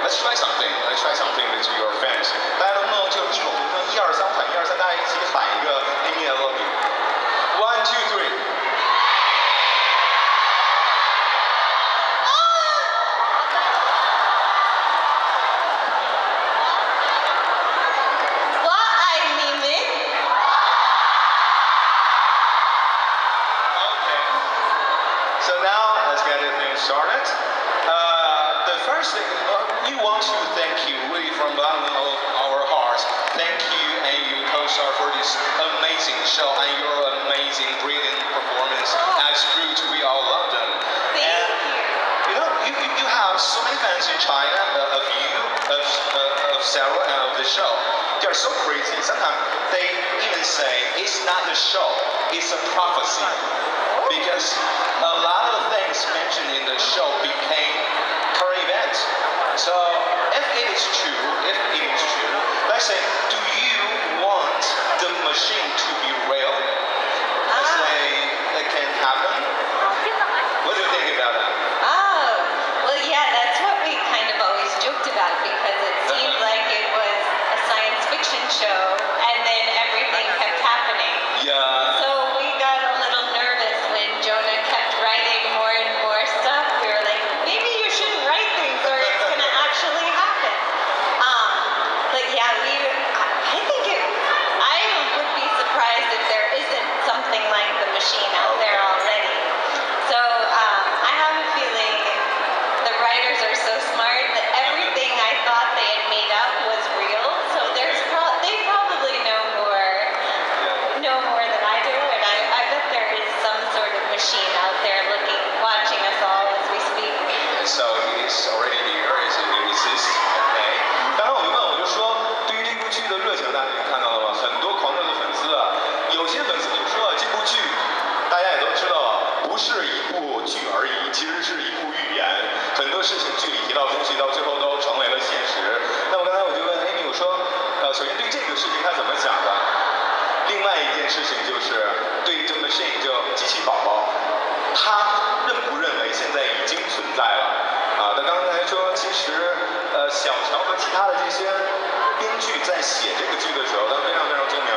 Let's try something. Let's try something with your fans. 大家能不能就异口同声，1、2、3喊，1、2、3，大家一起喊一个 Amy I love you。1、2、3。So now let's get the thing started. The first thing we want to thank you really from the bottom of our hearts. Thank you and you co-star for this amazing show and your amazing, brilliant performance as Root. We all love them. And you know, you have so many fans in China of you, of Sarah, and of the show. They are so crazy. Sometimes they even say it's not a show, it's a prophecy. Because a lot of things mentioned in the show became current events. So if it is true, let's say, do you want the machine to be real? Let's say it can happen. What do you think about that? Oh, well, yeah, that's what we kind of always joked about because it seemed like it was a science fiction show and then everything kept happening. Yeah. So we got a little nervous when Jonah kept writing more and more stuff. We were like, maybe you shouldn't write things or it's going to actually happen. But yeah, I think I would be surprised if there isn't something like the machine out there already. So I have a feeling the writers are so smart that everything I thought they had made up was real. So they probably know more than I do, and I bet there is some sort of machine out there watching us all as we speak. So it is already here. It exists. Okay. 刚刚我就问，我就说，对于这部剧的热情，大家看到了吗？很多狂热的粉丝啊，有些粉丝就说这部剧，大家也都知道，不是一部剧而已，其实是一部预言。很多事情剧里提到的东西，到最后都成为了现实。那我刚才我就问 Amy， 我说，首先对这个事情他怎么想的？另外一件事情就是对于这 machine 就机器宝宝，他认不认为现在已经存在了？他刚才说，其实小乔和其他的这些编剧在写这个剧的时候，他非常非常聪明，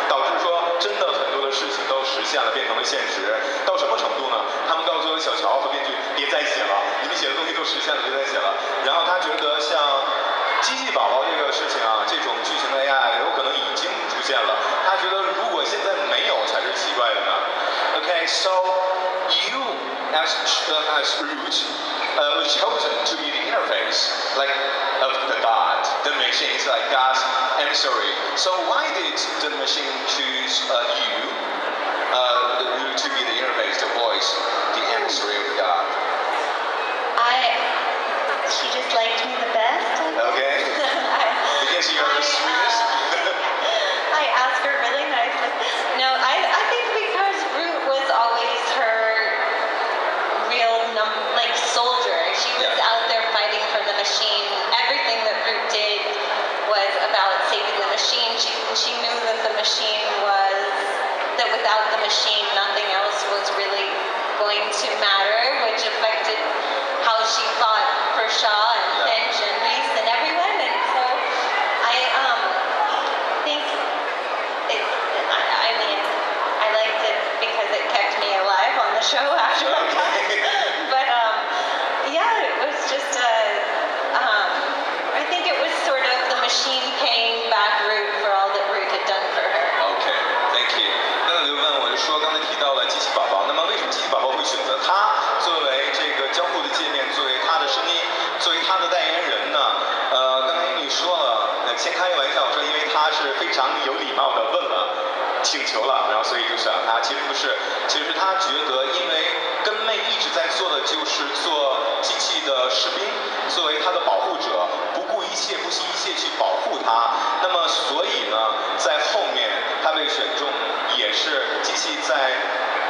导致说真的很多的事情都实现了，变成了现实。到什么程度呢？他们告诉小乔和编剧别再写了，你们写的东西都实现了，别再写了。然后他觉得像机器宝宝这个事情啊，这种剧情的 AI 有可能已经出现了。他觉得如果现在没有才是奇怪的呢。Okay, so you as Root was chosen to be the interface, like of the God. The machine is like God's emissary. So why did the machine choose you, the Root, to be the interface, the voice, the emissary of God? She just liked me the best. Okay. Because you are the sweetest. I asked her really nicely. No, I think because Root was always her real soldier. She was out there fighting for the machine. Everything that Root did was about saving the machine. She knew that that without the machine, nothing else was really going to matter, which affected how she fought for Shaw and Finch and Reese and everyone. And so I think I liked it because it kept me alive on the show after a while. But yeah, it was just I think it was sort of the machine paying back Root for all that Root had done for her. Okay, thank you. 那我就问，我就说刚才提到了机器宝宝，那么为什么机器宝宝会选择他作为这个交互的界面，作为他的声音，作为他的代言人呢？刚才你说了，先开个玩笑说，因为他是非常有礼貌的问了，请求了，然后所以就选了他。其实不是，其实他觉得，因为跟妹一直在做的就是做机器的士兵，作为他的保护者，不顾一切、不惜一切去保护他。那么所以呢，在后面他被选中，也是机器在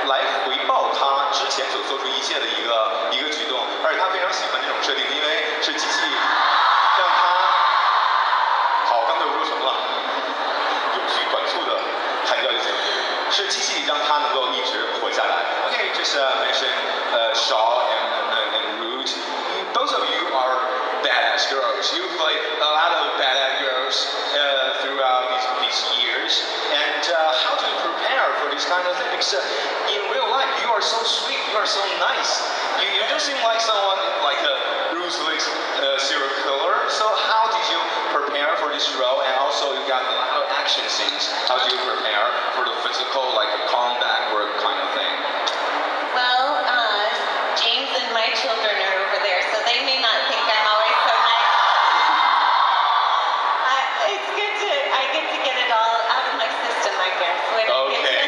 来回报他之前所做出一切的一个举动，而且他非常喜欢这种设定，因为是机器让他好，刚才我说什么了？有序短促的喊叫就行，是机器让他能够一直活下来。Okay, just mention Shaw and Root. Both of you are badass badass girls. You played a lot of badass girls throughout these years. And how do you prepare for this kind of thing? Because in real life, you are so sweet, you are so nice. You don't seem like someone like a ruthless serial killer. So how did you prepare for this role? And also, you got a lot of action scenes. How do you prepare for the physical, like a combat work kind of thing? Well, James and my children are over there, so they may not think I'm always so nice. It's good I get to get it all out of my system, I guess. Okay.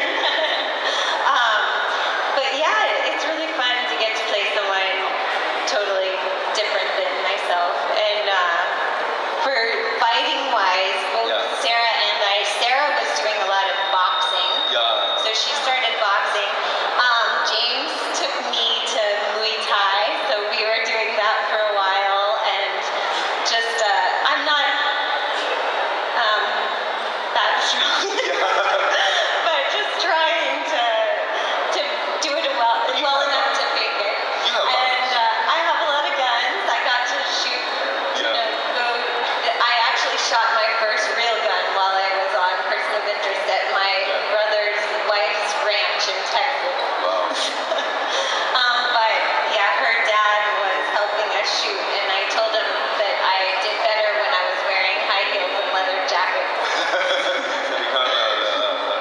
But yeah, it's really fun to get to play someone totally different than myself. And for fighting-wise, both Sarah and Sarah was doing a lot of boxing. Yeah. So she started boxing. James took me to Muay Thai, so we were doing that for a while, and just, I'm not that strong, but just trying to do it well enough to make it. And I have a lot of guns. I got to shoot, I actually shot my first real gun while I was on Person of Interest at my brother's wife's ranch in Texas. But yeah, her dad was helping us shoot, and I told him that I did better when I was wearing high heels and leather jackets. Become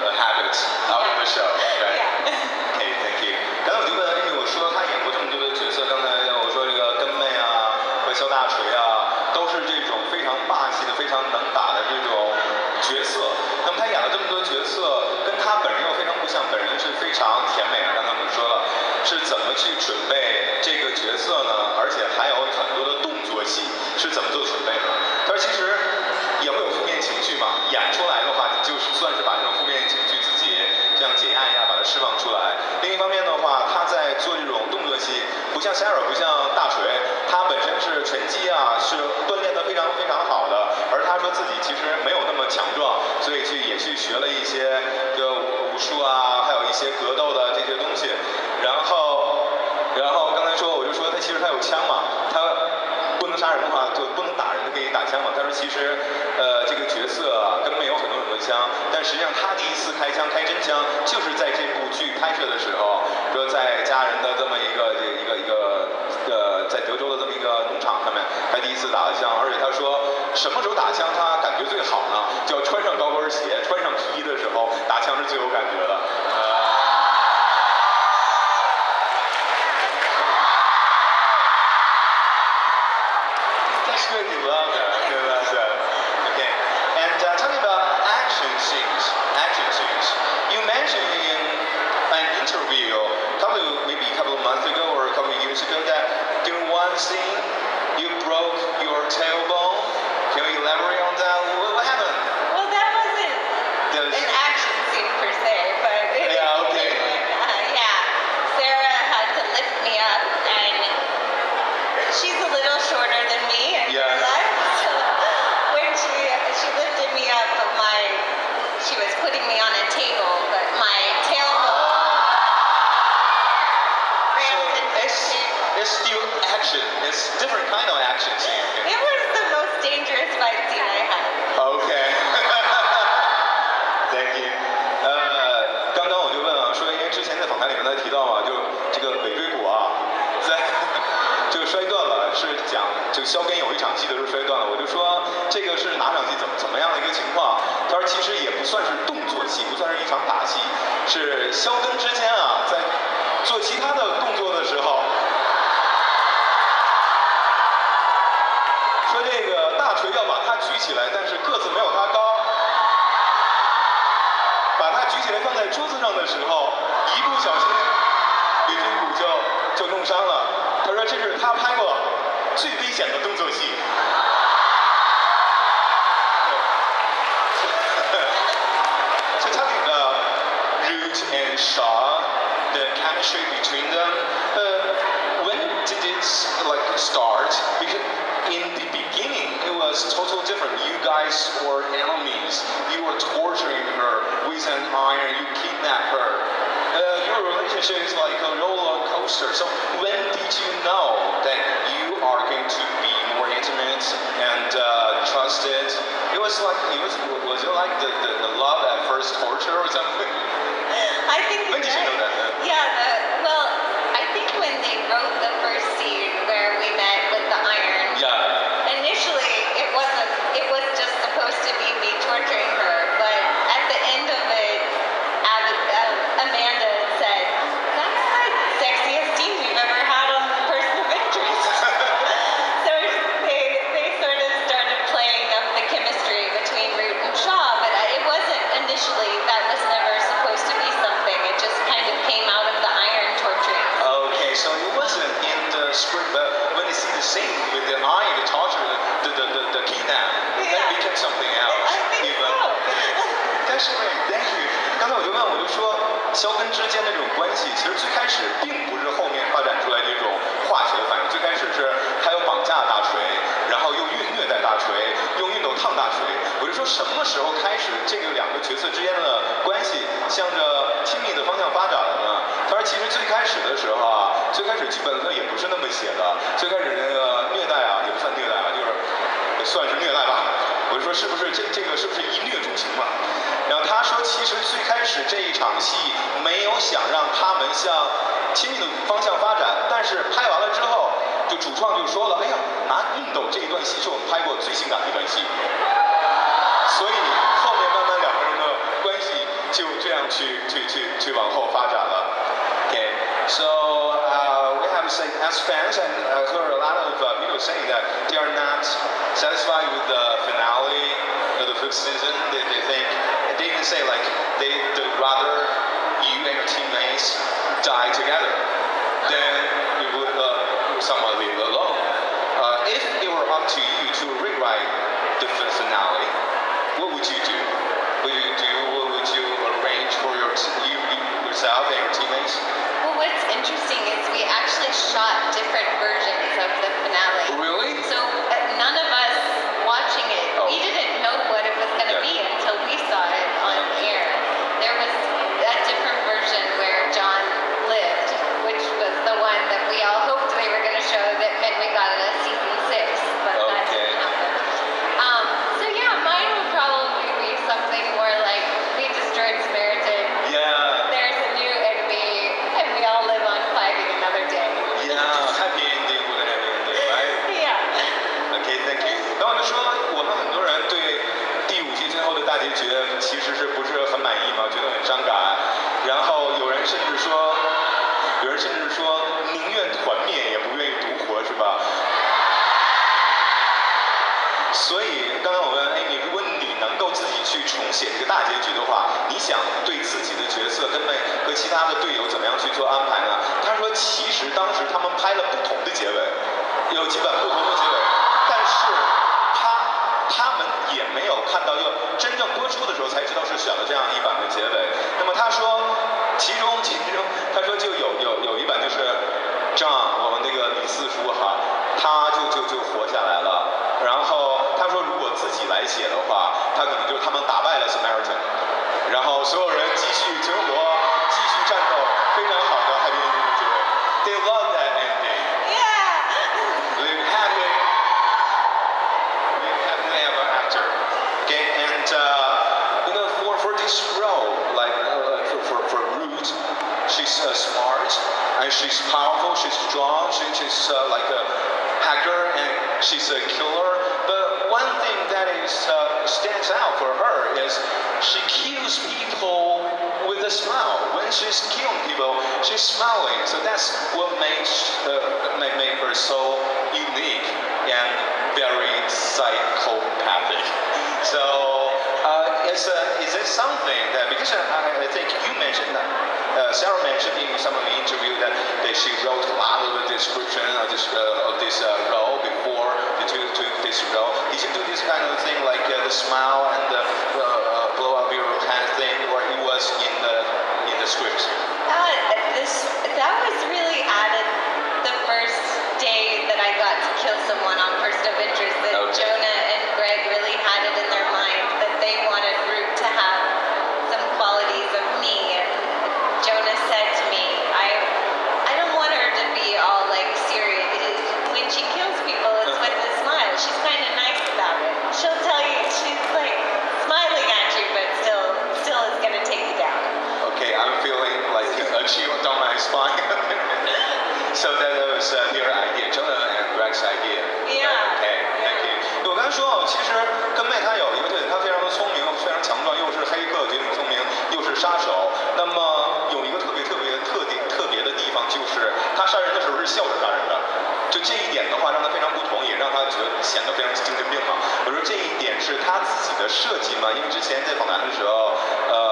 a habit out of the show, right? Yeah. Okay, thank you. 刚才我就问了，因为我说他演过这么多的角色，刚才我说这个跟妹啊，会削大锤啊，都是这种非常霸气的、非常能打的这种角色。那么他演了这么多角色，跟他本人又非常不像，本人是非常甜美的。刚才我们说了，是怎么去准备这个角色呢？而且还有很多的动作戏是怎么做准备的？他说其实也会有负面情绪嘛，演出来的话，就是算是把这种负面情绪自己这样解压一下，把它释放出来。另一方面的话，他在做这种动作戏，不像 Sarah， 不像大锤，他本身是拳击啊，是锻炼得非常非常好的。而他说自己其实没有那么强壮，所以也去学了一些武术啊，还有一些格斗的这些东西。然后刚才说，我就说他其实他有枪嘛，他不能杀人的话就不能打人，可以打枪嘛。他说其实这个角色啊根本有很多枪，但实际上他第一次开枪开真枪就是在这部剧拍摄的时候，说在家人的这么一个在德州的这么一个农场上面，他第一次打的枪。而且他说什么时候打枪他感觉最好呢？就要穿上高跟鞋，穿上皮衣的时候打枪是最有感觉的。That's good, you love that. Good, that's that. Okay. And talking about action scenes, you mentioned in an interview maybe a couple of months ago or a couple of years ago that during one scene you broke your tailbone. Can you elaborate on that? What happened? Well, that wasn't an action scene per se, but yeah, okay. Sarah had to lift me up, and she's a little shorter than me in real life. So when she lifted me up, she was putting me on a table, but my tailbone rammed into the table. It's still action. It's different kind of action scene. It was the most dangerous fight scene I had. Okay. Thank you. 刚刚我就问啊，说因为之前在访谈里面他提到嘛，就这个尾椎骨啊，这个摔断了，是讲就肖根有一场戏的时候摔断了，我就说这个是哪场戏怎么样的一个情况？他说其实也不算是动作戏，不算是一场打戏，是肖根之间啊在做其他的动作的时候。说这个大锤要把他举起来，但是个子没有他高，把他举起来放在桌子上的时候，一不小心尾椎骨就弄伤了。他说这是他拍过最危险的动作戏。So talking about Root and Shaw, the chemistry between them, when did it start? Because in the beginning, it was totally different. You guys were enemies. You were torturing her with an iron. You kidnapped her. Your relationship is like a roller coaster. So when did you know that you are going to be more intimate was it like the love at first torture or something? I think When did you know that? Yeah, well, I think when they wrote the first scene where we met with the iron, Yeah. initially it was just supposed to be me torturing her, but at the end of it, Amanda said, "That's the sexiest scene we've ever had on Person of Interest." So they sort of started playing up the chemistry between Root and Shaw, but it wasn't initially, that was never supposed to be something. It just kind of came out of the iron torturing. Okay, so it wasn't in the script, but when you see the scene with the iron, the torture, the kidnap, that became something else. I think so. That's great, thank you. 刚才我就说，肖恩之间的这种关系，其实最开始并不是后面发展出来这种化学反应，最开始是他有绑架大锤，然后又虐待大锤，用熨斗烫大锤。我就说什么时候开始这个两个角色之间的关系向着亲密的方向发展了呢？他说其实最开始的时候啊，最开始剧本上也不是那么写的，最开始那个虐待啊，也不算虐待啊，就是也算是虐待吧。我就说是不是这个是不是一虐终情嘛？然后他说，其实最开始这一场戏没有想让他们向亲密的方向发展，但是拍完了之后，就主创就说了，哎呀，拿熨斗这一段戏是我们拍过最性感的一段戏，所以后面慢慢两个人的关系就这样去往后发展了。Okay, so we have to say, as fans, and I heard a lot of people saying that they are not satisfied with the finale of the fifth season. They think, they even say like they'd rather you and your teammates die together than you would someone leave alone. If it were up to you to rewrite the finale, what would you do? What would you arrange for yourself and your teammates? Well, what's interesting is we actually shot different versions of the finale. Really? So none of us watching it, we didn't know what it was going to be until we saw it on air. There was a different version where John lived, which was the one that we all hoped they were going to show that meant we got a season 6, but that didn't happen. So yeah, mine would probably be something more like we destroyed Samaritan. Yeah. There's a new enemy, and we all live on fighting another day. Yeah, happy ending with an happy ending, right? Yeah. Okay, thank you. 然后就说我们很多人对第5季最后的大结局其实是不是很满意嘛，觉得很伤感。然后有人甚至说宁愿团灭也不愿意独活，是吧？所以刚才我问 Amy， 如果你能够自己去重写这个大结局的话，你想对自己的角色和其他的队友怎么样去做安排呢？他说，其实当时他们拍了不同的结尾，有几版不同的结尾，但是他们也没有看到，要真正播出的时候才知道是选了这样一版的结尾。那么他说，其中他说就有一版就是这样，我们那个李四叔哈，他就活下来了。然后他说，如果自己来写的话，他可能就是他们打败了 Samaritan， 然后所有人继续存活，继续战斗，非常好的 happy ending 的结尾。They love that ending. Yeah. Live happily ever after. Okay, and for this role, like for Root, she's smart and she's powerful, she's strong, she's like a hacker and she's a killer. But one thing that stands out for her is she kills people with a smile. When she's killing people, she's smiling. So that's what makes her so unique and very psychopathic. So is it something that, because I think you mentioned that, Sarah mentioned in some of the interview that she wrote a lot of the description of this role before to this role. Did you do this kind of thing like the smile and the blow up your hand thing, or it was in the script? That was really added the first day that I got to kill someone on Person of Interest. That Jonah and Greg really had it in their mind that they wanted Root to have some qualities of me. And Jonah said to me, I don't want her to be all like serious. When she kills people, it's with a smile. She's kind of nice about it. She'll tell you, she's like, that was their idea, Jonah and Greg's idea. Yeah. Okay, thank you.我刚才说啊，其实跟妹她有一个特点，她非常的聪明，非常强壮，又是黑客，绝顶聪明，又是杀手。那么有一个特别的地方，就是她杀人的时候是笑着杀人的。就这一点的话，让她非常不同，也让她觉得显得非常精神病嘛。我说这一点是她自己的设计嘛，因为之前在访谈的时候，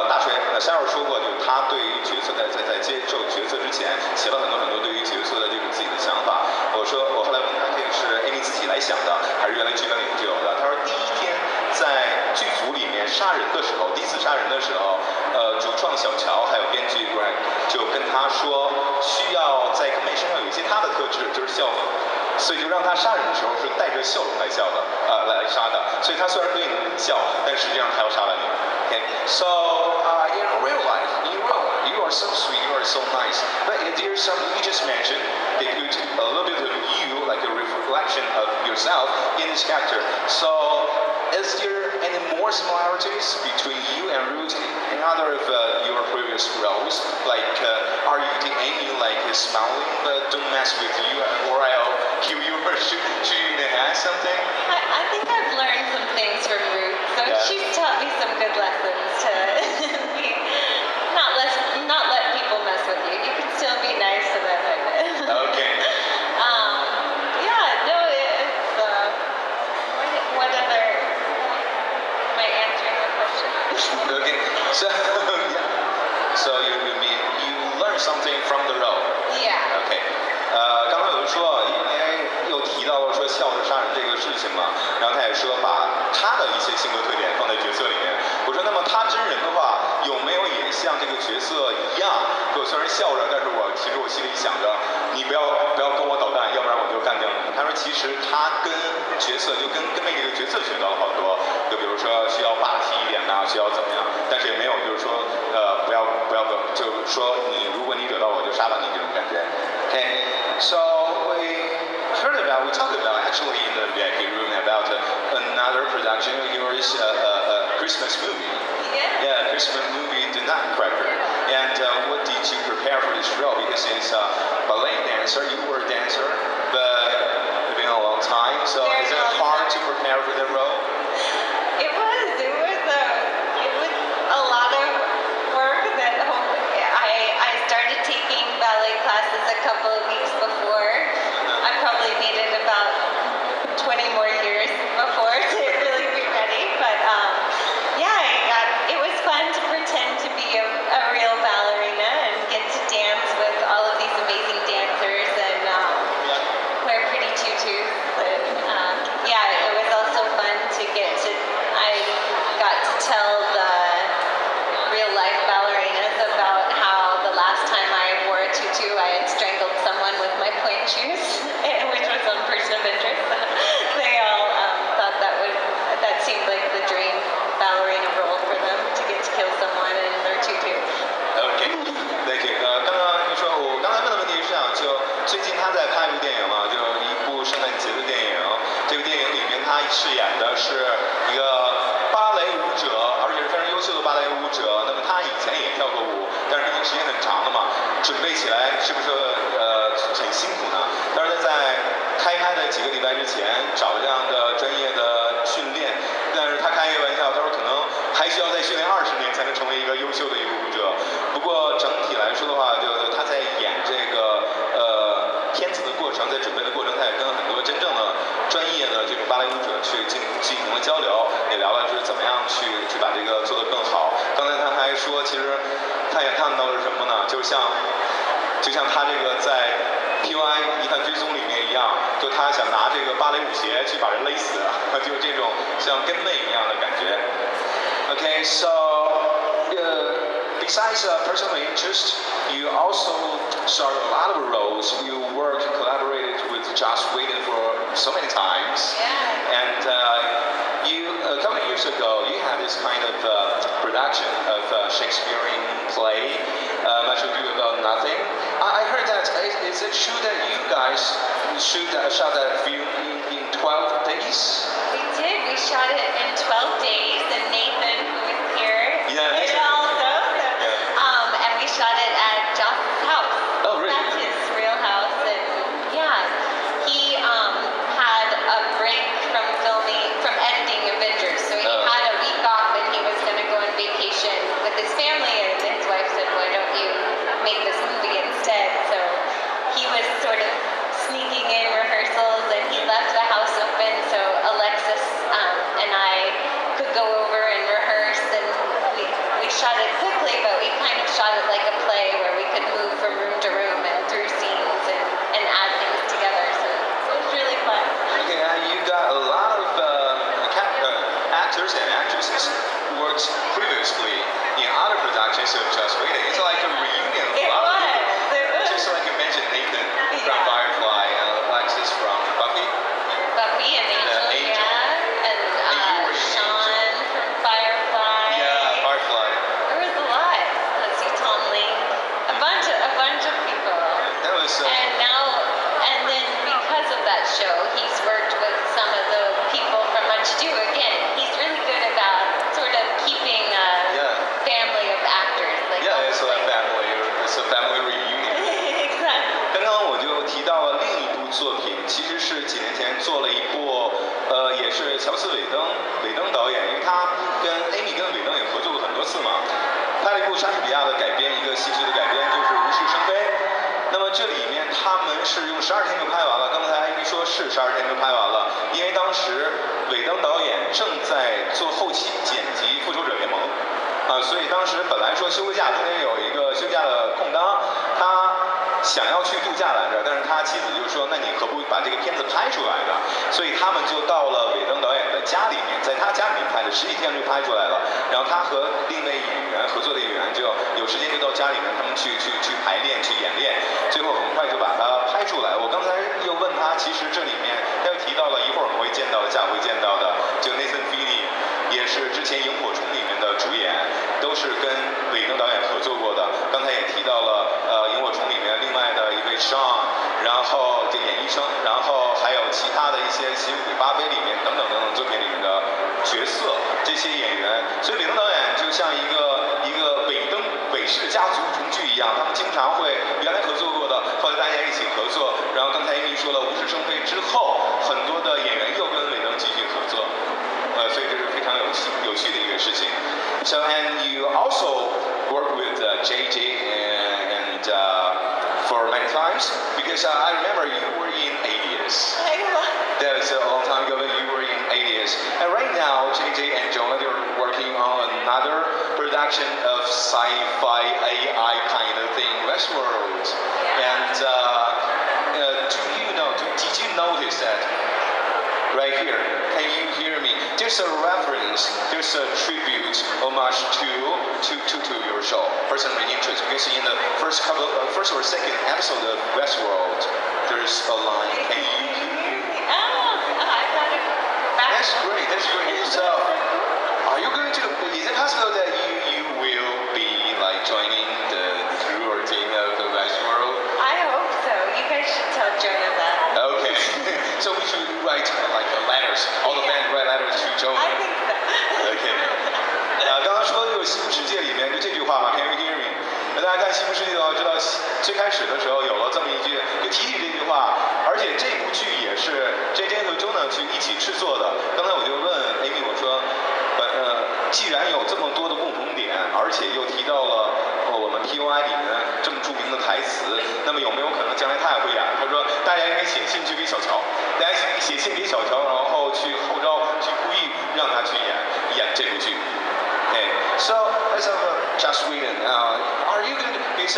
大锤Cheryl说过，就是他对于角色在接受角色之前，写了很多对于角色的这种自己的想法。我后来问他，这个是 Amy 自己来想的，还是原来剧本里就有的？他说第一天在剧组里面杀人的时候，第一次杀人的时候，主创小乔还有编剧 Greg 就跟他说，需要在根妹身上有一些他的特质，就是笑梗。所以就让他杀人的时候是带着笑容来笑的，来杀的。所以他虽然对你笑，但实际上他要杀了你。Okay, so in real life, you are so sweet, you are so nice. But there's something you just mentioned. They put a little bit of you, like a reflection of yourself, in this character. So, is there any more similarities between you and Ruth in other of your previous roles? Like, are you the Amy like smiling, but don't mess with you, or I'll kill you or shoot you in the head, something? I think I've learned some things from Ruth, so Yeah. she's taught me some good lessons to be, not let people mess with you. You can still be nice to them. Okay. Yeah, no, it's what other? Am I answering the question? Okay. So, yeah. So you learn something from the role. Yeah. OK，刚才有人说，因为又提到了说笑着杀人这个事情嘛，然后他也说把他的一些性格特点放在角色里面。我说那么他真人的话，有没有也像这个角色一样？我虽然笑着，但是其实我心里想着，你不要跟我捣蛋，要不然我就干掉你。他说其实他跟角色就跟妹这个角色学到了好多，就比如说需要霸气一点呐，需要怎么样，但是也没有就是说不要，就是说如果你惹到我就杀了你这种感觉。Okay, so we talked about actually in the VIP room about another production of yours, a Christmas movie. Yeah. Yeah, Christmas movie, The Nutcracker. And what did you prepare for this role? Because it's a ballet dancer, you were a dancer, but it's been a long time. So Very is it long hard time. to prepare for the role? It was a lot of work that I started taking ballet classes a couple of weeks before. I probably needed about 20 more years before to really be ready. But yeah, it was fun to pretend to be a real ballerina and get to dance with all of these amazing dancers and wear pretty tutus. But yeah, it was also fun to I got to tell the real life ballerinas about how the last time I wore a tutu, I had strangled someone with my pointe shoes, which was on Person of Interest. They all thought that seemed like the dream ballerina role for them, to get to kill someone in their tutu. OK， thank you。我刚才问的问题是这样，就最近他在拍一部电影嘛，就一部圣诞节的电影。这个电影里面他饰演的是一个芭蕾舞者，而且是非常优秀的芭蕾舞者。那么他以前也跳过舞，但是毕竟时间很长了嘛，准备起来是不是很辛苦呢？但是他在开拍的几个礼拜之前找这样的专业的训练，但是他开一个玩笑，他说可能还需要再训练20年才能成为一个优秀的一个舞者。不过整体来说的话，就他在演这个片子的过程，在准备的过程，他也跟很多真正的专业的这种芭蕾舞者去进行了交流，也聊了就是怎么样去把这个做得更好。刚才他还说，其实他也看到了什么呢？就像他这个在 PUI 疑犯追踪里面一样，就他想拿这个芭蕾舞鞋去把人勒死，就这种像跟妹一样的感觉。Okay, so besides personal interest, you also saw a lot of roles. You collaborated with Joss Whedon for so many times. Yeah. And a couple of years ago, you had this kind of production of a Shakespearean play, Much Ado About Nothing. I heard that. Is it true that you guys shot that film in 12 days? We did. We shot it in 12 days, and Nathan, who is here, Yeah, did Nathan. also. And we shot it at Joss's house. Oh, really? That's his real house, and 作品，其实是几年前做了一部，也是乔斯韦登导演，因为他跟艾米跟韦登也合作过很多次嘛，拍了一部莎士比亚的改编，一个戏剧的改编，就是《无事生非》。那么这里面他们是用12天就拍完了，刚才艾米说是12天就拍完了，因为当时韦登导演正在做后期剪辑《复仇者联盟》。所以当时本来说休个假，中间有一个休假的空档，他想要去度假来着，但是他妻子就说，那你可不把这个片子拍出来的？所以他们就到了韦登导演的家里面，在他家里面拍的，10几天就拍出来了。然后他和另一位演员合作的演员就有时间就到家里面，他们去排练去演练，最后很快就把它拍出来。我刚才又问他，其实这里面他又提到了一会儿我们会见到的，下回见到的，就 Nathan Fillion。也是之前《萤火虫》里面的主演，都是跟韦登导演合作过的。刚才也提到了，萤火虫》里面另外的一位 Sean， 然后就演医生，然后还有其他的一些《吸血鬼巴菲》里面等等作品里面的角色，这些演员。所以韦登导演就像一个韦氏家族重聚一样，他们经常会原来合作过的，后来大家一起合作。然后刚才Amy说了，《无事生非》之后，很多的演员又跟韦登继续合作。所以这是非常有趣的一个事情。So and you also work with JJ and for many times because I remember you were in Alias. That was a long time ago that you were in Alias. And right now JJ and Jonah they're working on another production of sci-fi AI kind of thing, Westworld. And did you notice that? Right here, can you hear me? There's a reference, there's a tribute, homage to your show, personal interest. Because in the first or second episode of Westworld, there's a line. Can you hear me? I got it. That's great. So, are you going to? Is it possible that you will be like joining the crew or team of the Westworld? I hope so. You guys should tell Jonah that. Okay. So we should write like letters, all the band write letters to Jonah. I think so. Okay. 刚刚说的就是《西部世界》里面就这句话嘛 ，Can you hear me？ 大家看《西部世界》的话，知道最开始的时候有了这么一句，就提起这句话，而且这部剧也是 JJ 和 Jonah 去一起制作的。刚才我就问 Amy 我说，既然有这么多的共同点，而且又提到了我们 POI 里面这么著名的台词，那么有没有可能将来他也会演？他说大家应该写信去给小乔，大家写信给小乔，然后去号召，去故意让他去演这部剧。Okay, so as of Joss Whedon, are you going to? Because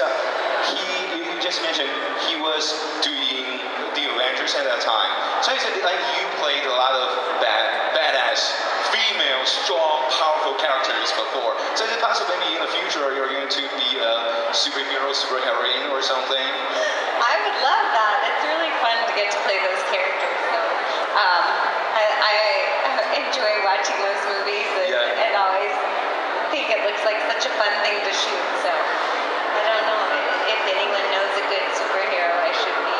you just mentioned he was doing the Avengers at that time. So he said like you played a lot of badass, female, strong, powerful characters before. So is it possible maybe in the future you're going to be a superheroine or something? I would love that. It's really fun to get to play those characters. So, I enjoy watching those movies and always think it looks like such a fun thing to shoot. So, I don't know if anyone knows a good superhero I should be.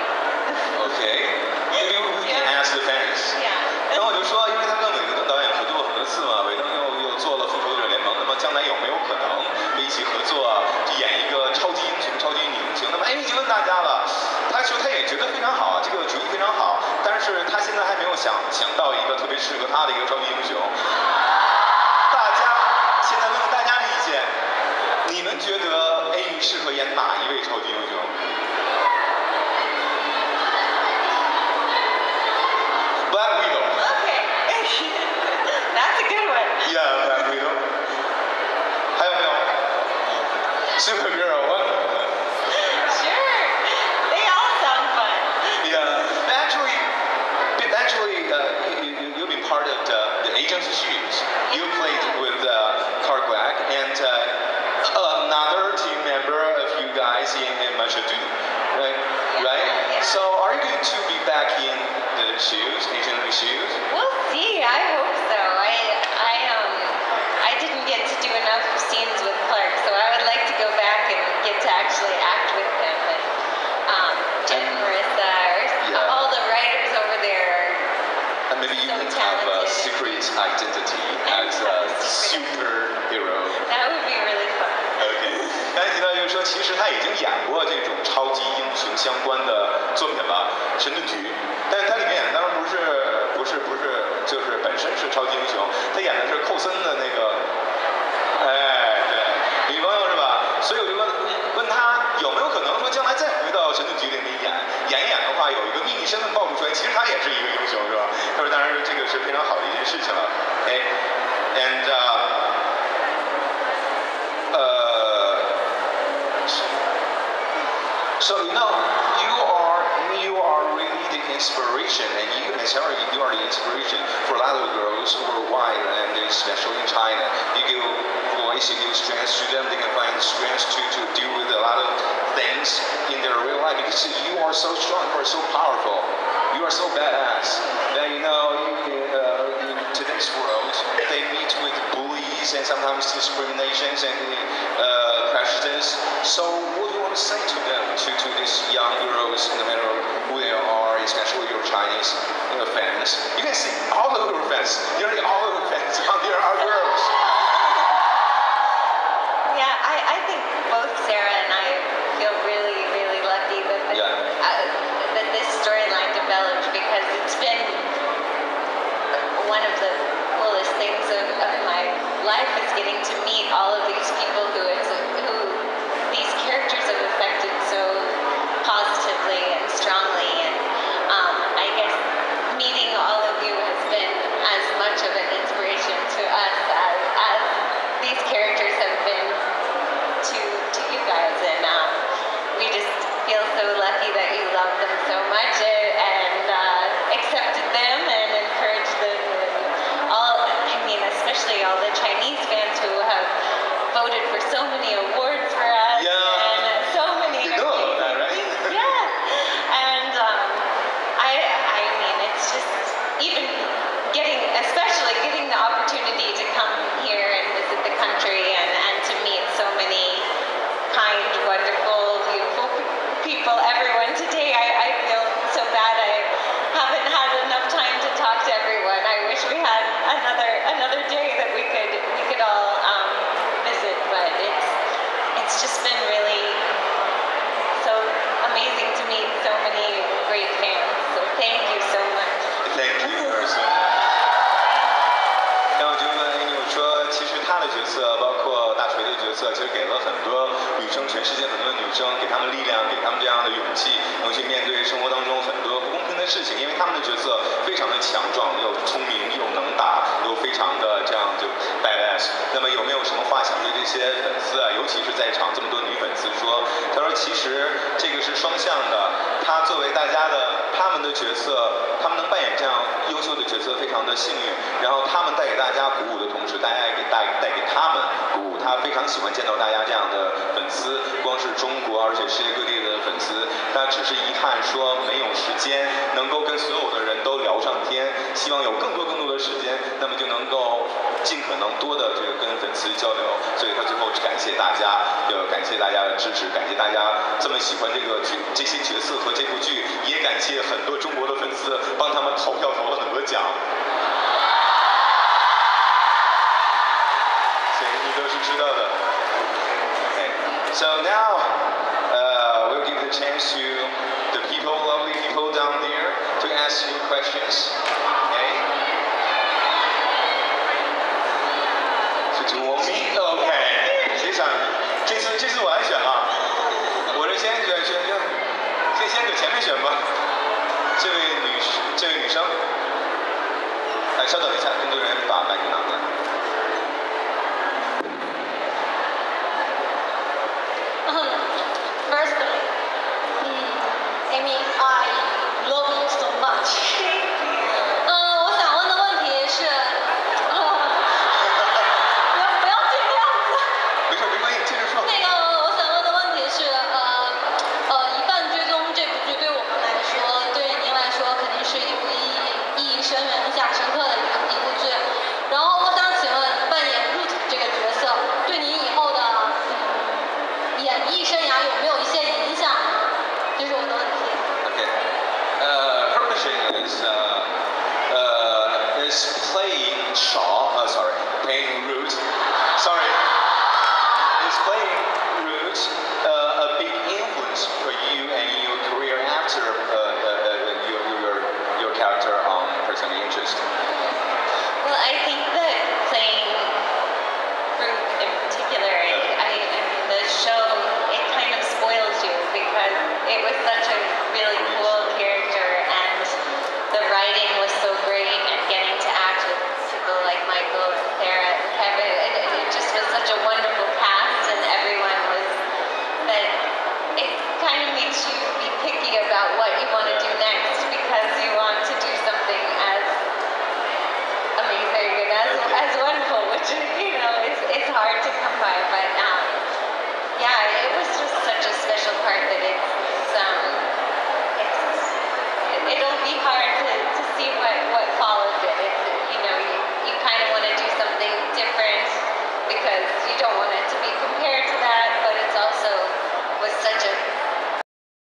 Okay. Maybe we can ask the fans. Yeah. 然后我就说，因为他跟韦登导演合作过很多次嘛，韦登又做了《复仇者联盟》，那么将来有没有可能一起合作啊，演一个超级英雄、超级女英雄？那么Amy就问大家了，他说他也觉得非常好，这个主意非常好，但是他现在还没有想到一个特别适合他的一个超级英雄。大家现在问问大家的意见，你们觉得Amy适合演哪一位超级英雄？Black Widow. Okay. That's a good one. Yeah, Black Widow. 还有没有 Supergirl? What? Sure. They all sound fun. Yeah. Actually, you've been part of the Agents of S.H.I.E.L.D. You played with Clark Gregg and another team member of you guys in Masha Doom, right? Yeah. Right? Yeah. So, are you going to be back in the S.H.I.E.L.D., Agents of S.H.I.E.L.D.? We'll see. I hope so. I didn't get to do enough scenes with Clark, so I would like to go back and get to actually act with him. And Jen and Marissa, all the writers over there. And maybe you So can have a talented. secret identity as a superhero. That would be really fun. OK，刚才提到就是说，其实他已经演过这种超级英雄相关的作品了，甚神盾局，但是它里面演的当然不是，就是本身是超级英雄，他演的是寇森的那个，哎，对，女朋友是吧？所以我就问他有没有可能说将来再回到神盾局里面演一演的话，有一个秘密身份暴露出来，其实他也是一个英雄，是吧？他说当然这个是非常好的一件事情了。Okay, and so you know you are really the inspiration, and you are the inspiration for a lot of girls worldwide, and especially in China. You give voice, you give strength to them. They can find strength to deal with a lot of things in their real life because you are so strong, you are so powerful, you are so badass. That you know, in today's world, they meet with bullies and sometimes discriminations and prejudice. So, what do you want to say to them, to these young girls, no matter who they are, especially your Chinese fans? You can see all of your fans, nearly all of your fans out there are girls. Yeah, I think both Sarah and I feel really, really lucky that this storyline developed because it's been one of the coolest things of my life is getting to meet all of these people who these characters have affected so positively and strongly, and I guess meeting all of you has been as much of an inspiration to us as these characters have been to you guys, and we just feel so lucky that you love them so much and accepted them and encouraged them, and especially all the Chinese fans who have voted for so many awards for us. Yeah. And so many. You know about that, right? Yeah. And I mean, it's just even especially getting the opportunity to come here and visit the country and to meet so many kind, wonderful, beautiful people. Everyone today, I feel so bad I haven't had enough time to talk to everyone. I wish we had another day that we could all visit, but it's just been really so amazing to meet so many great fans. So thank you so much. Thank you, Person. 然后我就问 Amy 我说，其实她的角色，包括大锤的角色，其实给了很多女生，全世界很多女生，给她们力量，给她们这样的勇气，能去面对生活当中很多不公平的事情。因为她们的角色非常的强壮，又聪明，又能打，又非常的这样就 badass。那么有没有什么话想对这些粉丝啊，尤其是在场这么多女粉丝说？她说，其实这个是双向的，她作为大家的他们的角色，他们能扮演这样优秀的角色，非常的幸运。然后他们带给大家鼓舞的同时，大家也带给他们鼓舞。他非常喜欢见到大家这样的粉丝，光是中国，而且世界各地的粉丝。他只是遗憾说没有时间能够跟所有的人都聊上天，希望有更多的时间，那么就能够尽可能多的这个跟粉丝交流。所以他最后感谢大家，感谢大家的支持，感谢大家这么喜欢这些角色和这部剧，也感谢很多中国的粉丝帮他们投票投了很多奖。你都是知道的。Okay. So now we'll give the chance to the people, lovely people down there, to ask you questions. Okay. So do you want me? Okay. 谁想？这次我来选了。我这先搁前面选吧。这位女生。哎，稍等一下，工作人员把麦克拿过来。Firstly, Amy, I love you so much. 我想问的问题是，不要这个样子。没事，没关系，接着说。我想问的问题是，一半追踪这部剧对我们来说，对您来说肯定是一部意义深远、印象深刻的一部剧。然后我想请问，扮演 Root 这个角色，对您以后的演艺生涯有没有一些影响？这是我的问题。Okay. Her question is playing Shaw. Playing Root. Sorry.